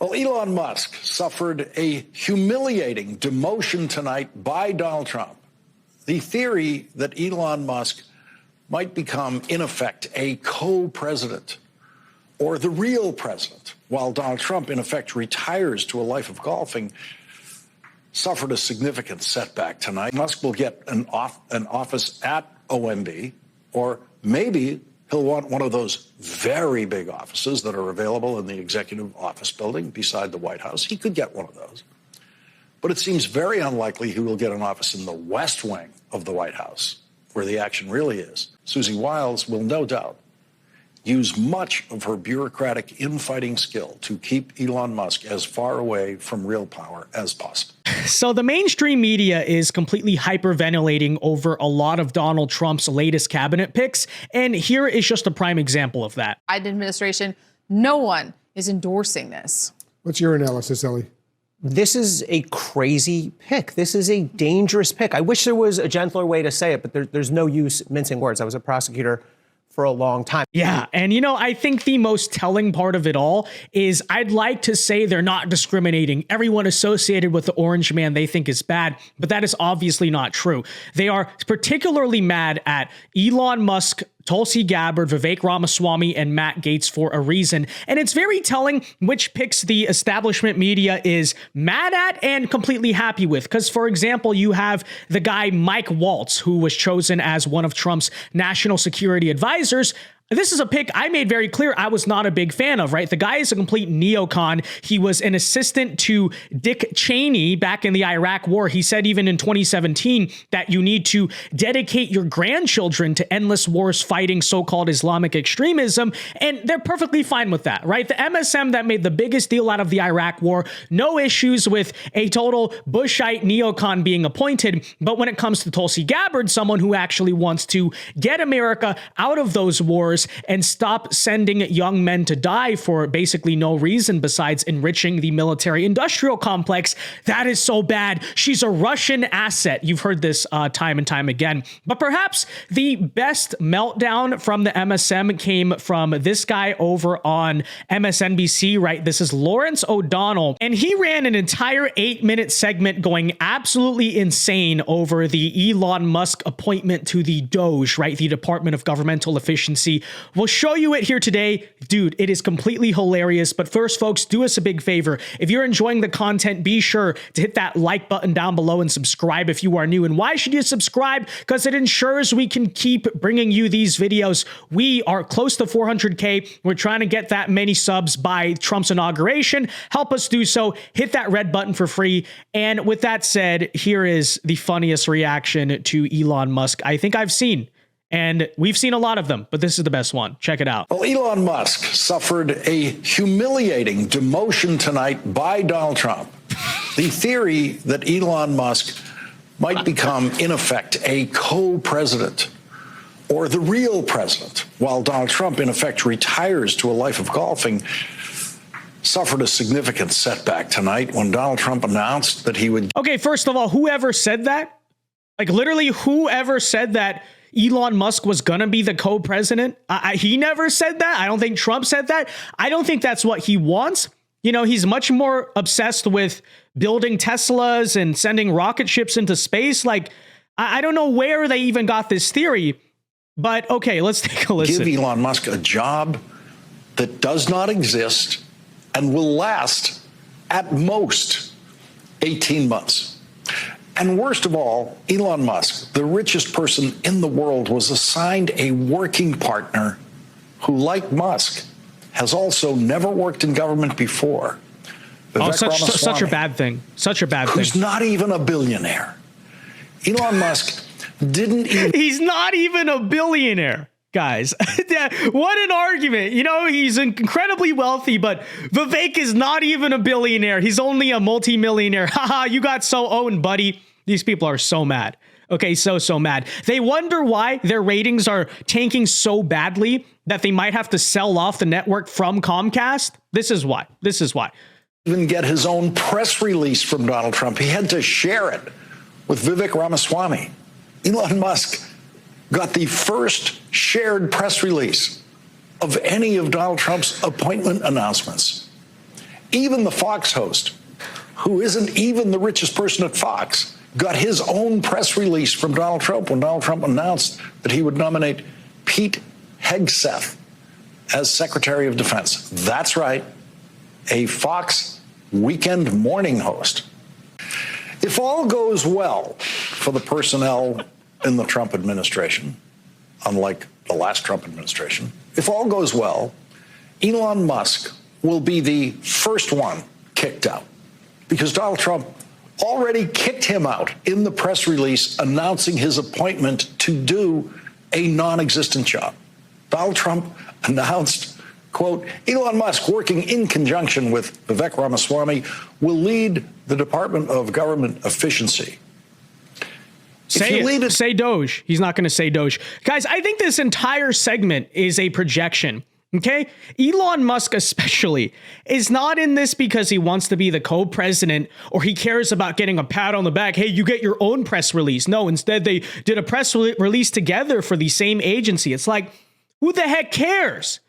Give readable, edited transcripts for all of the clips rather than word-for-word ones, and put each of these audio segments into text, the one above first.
Well, Elon Musk suffered a humiliating demotion tonight by Donald Trump. The theory that Elon Musk might become, in effect, a co-president or the real president, while Donald Trump, in effect, retires to a life of golfing, suffered a significant setback tonight. Musk will get an office at OMB, or maybe he'll want one of those very big offices that are available in the executive office building beside the White House. He could get one of those. But it seems very unlikely he will get an office in the West Wing of the White House, where the action really is. Susie Wiles will no doubt use much of her bureaucratic infighting skill to keep Elon Musk as far away from real power as possible. So the mainstream media is completely hyperventilating over a lot of Donald Trump's latest cabinet picks. And here is just a prime example of that. Biden administration, no one is endorsing this. What's your analysis, Ellie? This is a crazy pick. This is a dangerous pick. I wish there was a gentler way to say it, but there's no use mincing words. I was a prosecutor for a long time. Yeah. And, I think the most telling part of it all is I'd like to say they're not discriminating. Everyone associated with the orange man they think is bad, but that is obviously not true. They are particularly mad at Elon Musk, Tulsi Gabbard, Vivek Ramaswamy, and Matt Gaetz for a reason. And it's very telling which picks the establishment media is mad at and completely happy with. Because, for example, you have the guy Mike Waltz, who was chosen as one of Trump's national security advisors. This is a pick I made very clear I was not a big fan of, right? The guy is a complete neocon. He was an assistant to Dick Cheney back in the Iraq War. He said even in 2017 that you need to dedicate your grandchildren to endless wars fighting so-called Islamic extremism. And they're perfectly fine with that, right? The MSM that made the biggest deal out of the Iraq War, no issues with a total Bushite neocon being appointed. But when it comes to Tulsi Gabbard, someone who actually wants to get America out of those wars and stop sending young men to die for basically no reason besides enriching the military-industrial complex. That is so bad. She's a Russian asset. You've heard this time and time again. But perhaps the best meltdown from the MSM came from this guy over on MSNBC, right? This is Lawrence O'Donnell. And he ran an entire 8-minute segment going absolutely insane over the Elon Musk appointment to the DOGE, right? The Department of Governmental Efficiency. We'll show you it here today. Dude, it is completely hilarious. But first, folks, do us a big favor. If you're enjoying the content, be sure to hit that like button down below and subscribe if you are new. And why should you subscribe? Because it ensures we can keep bringing you these videos. We are close to 400K. We're trying to get that many subs by Trump's inauguration. Help us do so. Hit that red button for free. And with that said, here is the funniest reaction to Elon Musk I think I've seen. And we've seen a lot of them, but this is the best one. Check it out. Well, Elon Musk suffered a humiliating demotion tonight by Donald Trump. The theory that Elon Musk might become, in effect, a co-president or the real president, while Donald Trump, in effect, retires to a life of golfing, suffered a significant setback tonight when Donald Trump announced that he would... Okay, first of all, whoever said that? Like, literally, whoever said that Elon Musk was going to be the co-president? He never said that. I don't think Trump said that. I don't think that's what he wants. He's much more obsessed with building Teslas and sending rocket ships into space. Like, I don't know where they even got this theory. But okay, let's take a listen. Give Elon Musk a job that does not exist and will last at most 18 months. And worst of all, Elon Musk, the richest person in the world, was assigned a working partner who, like Musk, has also never worked in government before. Vivek such a bad thing. Such a bad thing. Who's not even a billionaire. Elon Musk didn't even... He's not even a billionaire, guys. What an argument. He's incredibly wealthy, but Vivek is not even a billionaire. He's only a multimillionaire. Haha, you got so owned, buddy. These people are so mad. Okay, so mad. They wonder why their ratings are tanking so badly that they might have to sell off the network from Comcast. This is why. Even get his own press release from Donald Trump. He had to share it with Vivek Ramaswamy. Elon Musk got the first shared press release of any of Donald Trump's appointment announcements. Even the Fox host, who isn't even the richest person at Fox, got his own press release from Donald Trump when Donald Trump announced that he would nominate Pete Hegseth as Secretary of Defense. That's right, a Fox weekend morning host. If all goes well for the personnel in the Trump administration, unlike the last Trump administration, if all goes well, Elon Musk will be the first one kicked out, because Donald Trump already kicked him out in the press release announcing his appointment to do a non-existent job. Donald Trump announced, quote, Elon Musk, working in conjunction with Vivek Ramaswamy, will lead the Department of Government Efficiency. Say Doge. He's not going to say Doge. Guys, I think this entire segment is a projection. Okay? Elon Musk especially is not in this because he wants to be the co-president or he cares about getting a pat on the back. Hey, you get your own press release. No, instead they did a press release together for the same agency. It's like, who the heck cares?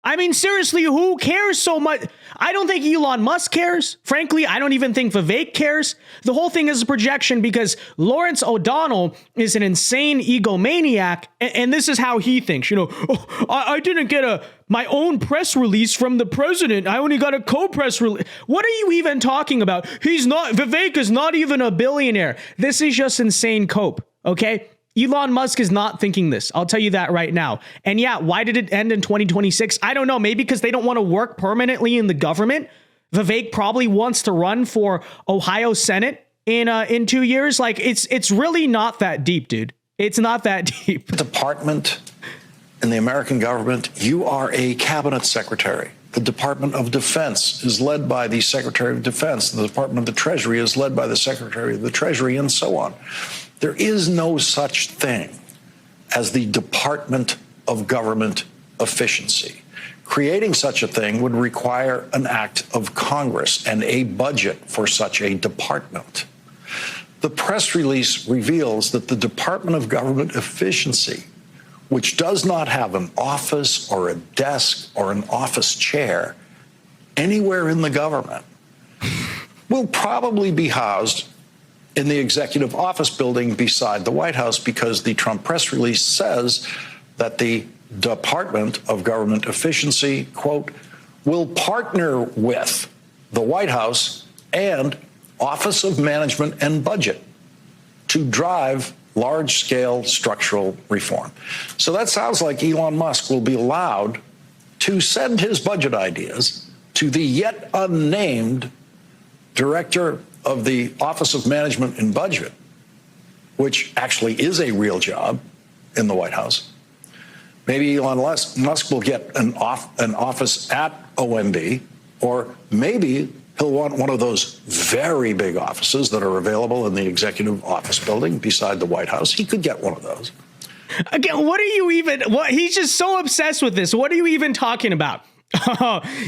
I mean, seriously, who cares so much? I don't think Elon Musk cares. Frankly, I don't even think Vivek cares. The whole thing is a projection because Lawrence O'Donnell is an insane egomaniac, and this is how he thinks. You know, oh, I didn't get my own press release from the president. I only got a co-press release. What are you even talking about? Vivek is not even a billionaire. This is just insane cope, okay? Elon Musk is not thinking this. I'll tell you that right now. And yeah, why did it end in 2026? I don't know. Maybe because they don't want to work permanently in the government. Vivek probably wants to run for Ohio Senate in 2 years. Like it's really not that deep, dude. It's not that deep. Department in the American government, you are a cabinet secretary. The Department of Defense is led by the Secretary of Defense. The Department of the Treasury is led by the Secretary of the Treasury, and so on. There is no such thing as the Department of Government Efficiency. Creating such a thing would require an act of Congress and a budget for such a department. The press release reveals that the Department of Government Efficiency, which does not have an office or a desk or an office chair anywhere in the government, will probably be housed in the executive office building beside the White House, because the Trump press release says that the Department of Government Efficiency, quote, will partner with the White House and Office of Management and Budget to drive large-scale structural reform. So that sounds like Elon Musk will be allowed to send his budget ideas to the yet unnamed director of the Office of Management and Budget, which actually is a real job in the White House. Maybe Elon Musk will get an office at OMB, or maybe he'll want one of those very big offices that are available in the executive office building beside the White House. He could get one of those. Again, he's just so obsessed with this. What are you even talking about?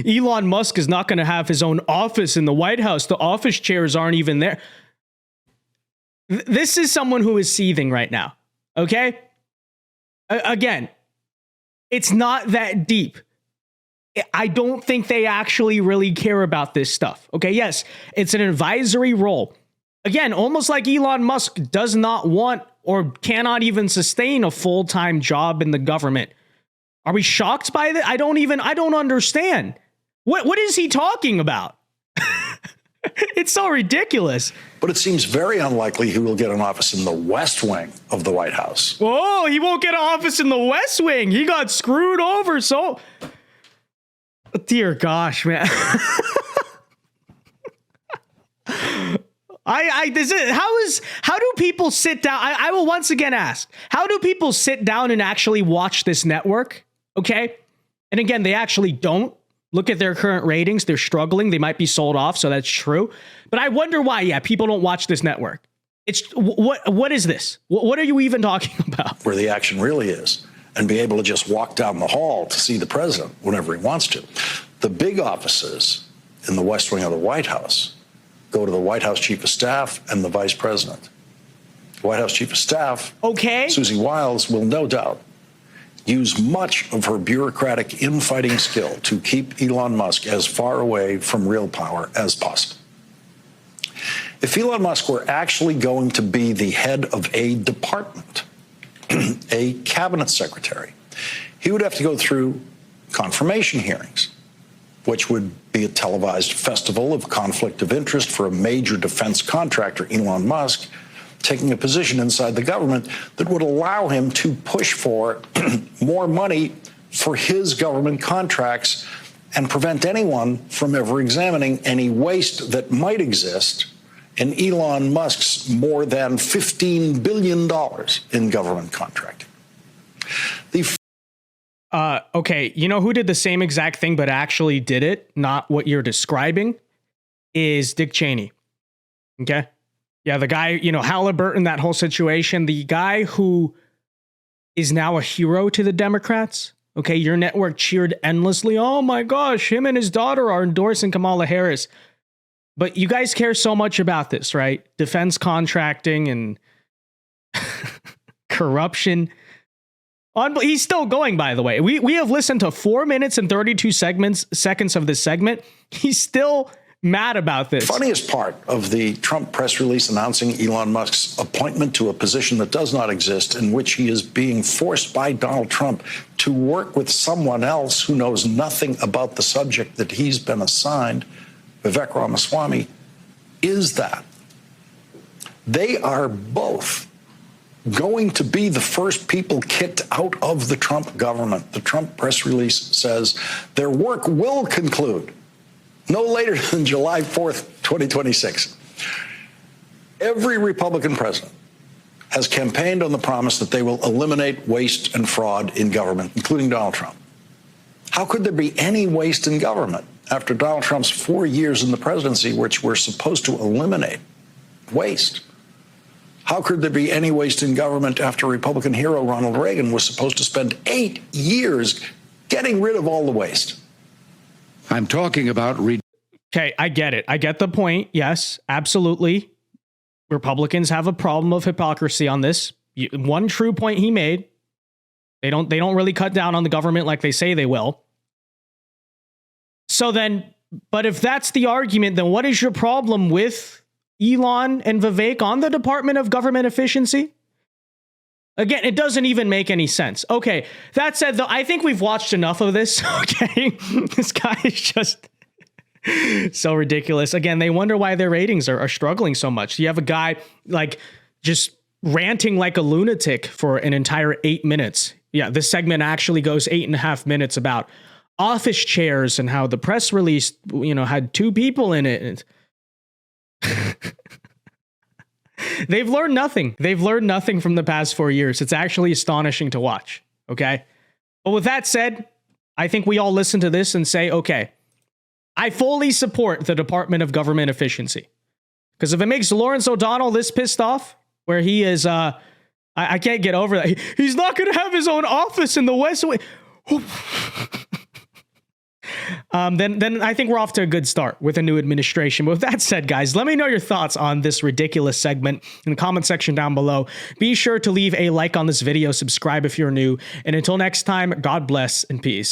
Elon Musk is not going to have his own office in the White House. The office chairs aren't even there. This is someone who is seething right now. Okay? Again, it's not that deep. I don't think they actually really care about this stuff. Okay? Yes, it's an advisory role. Again, almost like Elon Musk does not want or cannot even sustain a full-time job in the government. Are we shocked by that? I don't understand. What is he talking about? It's so ridiculous. But it seems very unlikely he will get an office in the West Wing of the White House. Oh, he won't get an office in the West Wing. He got screwed over. So, dear gosh, man. How do people sit down? I will once again ask, how do people sit down and actually watch this network? Okay. And again, they actually don't. Look at their current ratings. They're struggling. They might be sold off. So that's true. But I wonder why, people don't watch this network. It's what is this? What are you even talking about? Where the action really is, and be able to just walk down the hall to see the president whenever he wants to. The big offices in the West Wing of the White House go to the White House Chief of Staff and the Vice President. The White House Chief of Staff, okay, Susie Wiles, will no doubt use much of her bureaucratic infighting skill to keep Elon Musk as far away from real power as possible. If Elon Musk were actually going to be the head of a department, a cabinet secretary, he would have to go through confirmation hearings, which would be a televised festival of conflict of interest for a major defense contractor, Elon Musk, taking a position inside the government that would allow him to push for more money for his government contracts and prevent anyone from ever examining any waste that might exist in Elon Musk's more than $15 billion in government contracting. Okay, you know who did the same exact thing but actually did it, not what you're describing, is Dick Cheney. Okay? Yeah, the guy, Halliburton, that whole situation, the guy who is now a hero to the Democrats. Okay, your network cheered endlessly. Oh my gosh, him and his daughter are endorsing Kamala Harris. But you guys care so much about this, right? Defense contracting and corruption. He's still going, by the way. We have listened to 4 minutes and 32 seconds of this segment. He's still mad about this. Funniest part of the Trump press release announcing Elon Musk's appointment to a position that does not exist, in which he is being forced by Donald Trump to work with someone else who knows nothing about the subject that he's been assigned, Vivek Ramaswamy, is that they are both going to be the first people kicked out of the Trump government. The Trump press release says their work will conclude no later than July 4th, 2026. Every Republican president has campaigned on the promise that they will eliminate waste and fraud in government, including Donald Trump. How could there be any waste in government after Donald Trump's 4 years in the presidency, which were supposed to eliminate waste? How could there be any waste in government after Republican hero Ronald Reagan was supposed to spend 8 years getting rid of all the waste? I'm talking about... Okay, I get it. I get the point. Yes, absolutely. Republicans have a problem of hypocrisy on this. One true point he made. They don't really cut down on the government like they say they will. So then, but if that's the argument, then what is your problem with Elon and Vivek on the Department of Government Efficiency? Again, it doesn't even make any sense. Okay, that said, though, I think we've watched enough of this. Okay, this guy is just so ridiculous. Again, they wonder why their ratings are struggling so much. You have a guy like just ranting like a lunatic for an entire 8 minutes. Yeah, this segment actually goes 8.5 minutes about office chairs and how the press release, had 2 people in it. They've learned nothing. They've learned nothing from the past 4 years. It's actually astonishing to watch. Okay. But with that said, I think we all listen to this and say, okay, I fully support the Department of Government Efficiency. Because if it makes Lawrence O'Donnell this pissed off, where he is, I can't get over that. He's not going to have his own office in the West Wing. Then I think we're off to a good start with a new administration. But with that said, guys, let me know your thoughts on this ridiculous segment in the comment section down below. Be sure to leave a like on this video, subscribe if you're new, and until next time, God bless and peace.